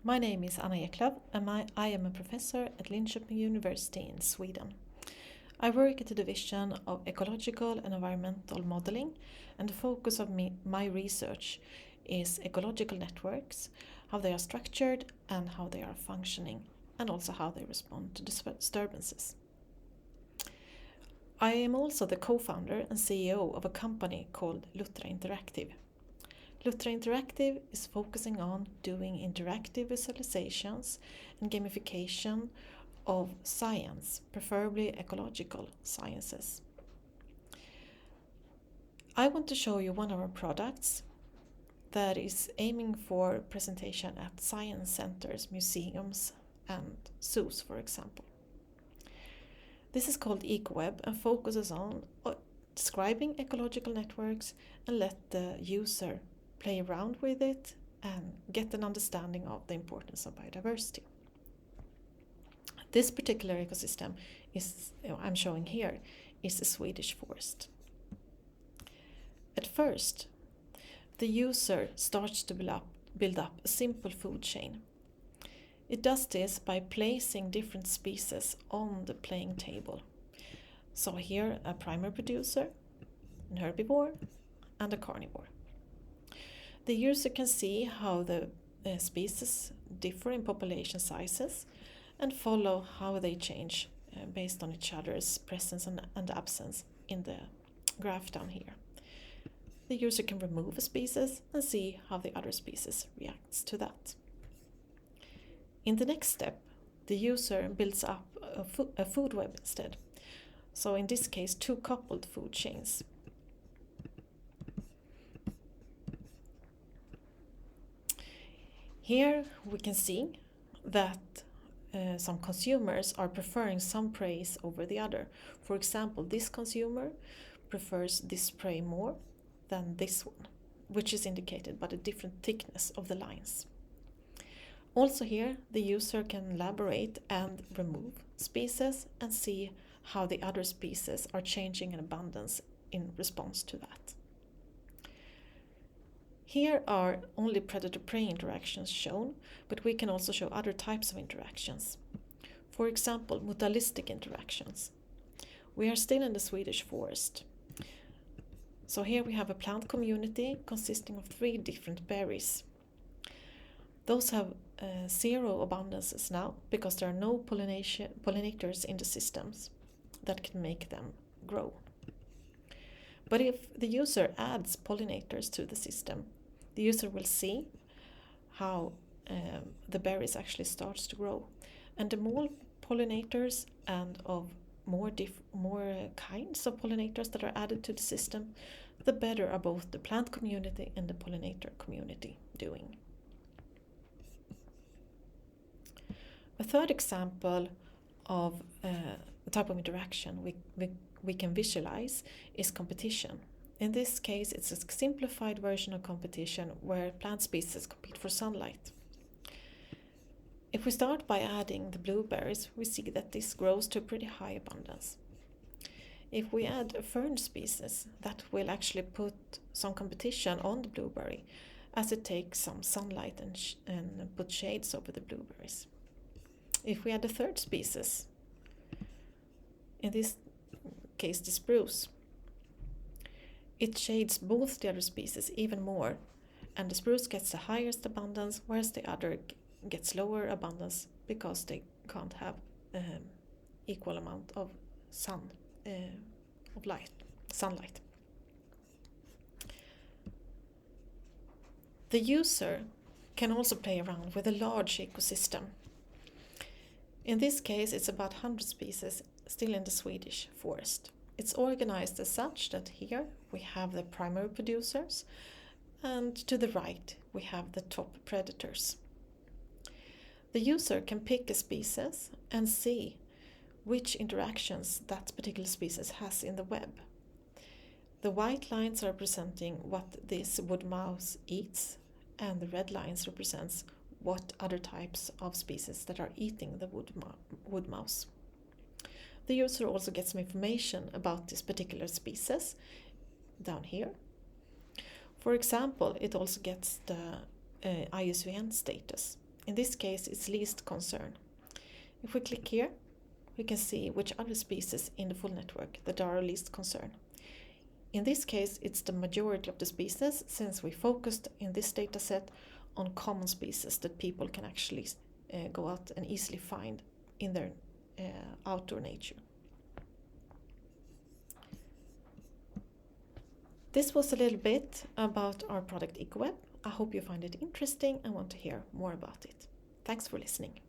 My name is Anna Eklöf and I am a professor at Linköping University in Sweden. I work at the division of ecological and environmental modeling, and the focus of my research is ecological networks, how they are structured and how they are functioning, and also how they respond to disturbances. I am also the co-founder and CEO of a company called Luttra Interactive. Luttra Interactive is focusing on doing interactive visualizations and gamification of science, preferably ecological sciences. I want to show you one of our products that is aiming for presentation at science centers, museums and zoos, for example. This is called EcoWeb and focuses on describing ecological networks and let the user play around with it and get an understanding of the importance of biodiversity. This particular ecosystem I'm showing here is a Swedish forest. At first, the user starts to build up a simple food chain. It does this by placing different species on the playing table. So here a primary producer, an herbivore and a carnivore. The user can see how the species differ in population sizes and follow how they change based on each other's presence and absence in the graph down here. The user can remove a species and see how the other species reacts to that. In the next step, the user builds up a food web instead. So in this case, two coupled food chains. Here we can see that some consumers are preferring some prey over the other. For example, this consumer prefers this prey more than this one, which is indicated by the different thickness of the lines. Also here, the user can elaborate and remove species and see how the other species are changing in abundance in response to that. Here are only predator-prey interactions shown, but we can also show other types of interactions. For example, mutualistic interactions. We are still in the Swedish forest. So here we have a plant community consisting of 3 different berries. Those have 0 abundances now because there are no pollinators in the systems that can make them grow. But if the user adds pollinators to the system, the user will see how the berries actually starts to grow. And the more pollinators and of more kinds of pollinators that are added to the system, the better are both the plant community and the pollinator community doing. A third example of the type of interaction we can visualize is competition. In this case, it's a simplified version of competition where plant species compete for sunlight. If we start by adding the blueberries, we see that this grows to a pretty high abundance. If we add a fern species, that will actually put some competition on the blueberry as it takes some sunlight and put shades over the blueberries. If we add a third species, in this case the spruce, it shades both the other species even more, and the spruce gets the highest abundance, whereas the other gets lower abundance because they can't have equal amount of sunlight. The user can also play around with a large ecosystem. In this case, it's about 100 species still in the Swedish forest. It's organized as such that here we have the primary producers, and to the right we have the top predators. The user can pick a species and see which interactions that particular species has in the web. The white lines are representing what this wood mouse eats, and the red lines represents what other types of species that are eating the wood mouse. The user also gets some information about this particular species down here. For example, it also gets the IUCN status. In this case, it's least concern. If we click here, we can see which other species in the full network that are of least concern. In this case, it's the majority of the species, since we focused in this dataset on common species that people can actually go out and easily find in their outdoor nature. This was a little bit about our product EcoWeb. I hope you find it interesting and want to hear more about it. Thanks for listening.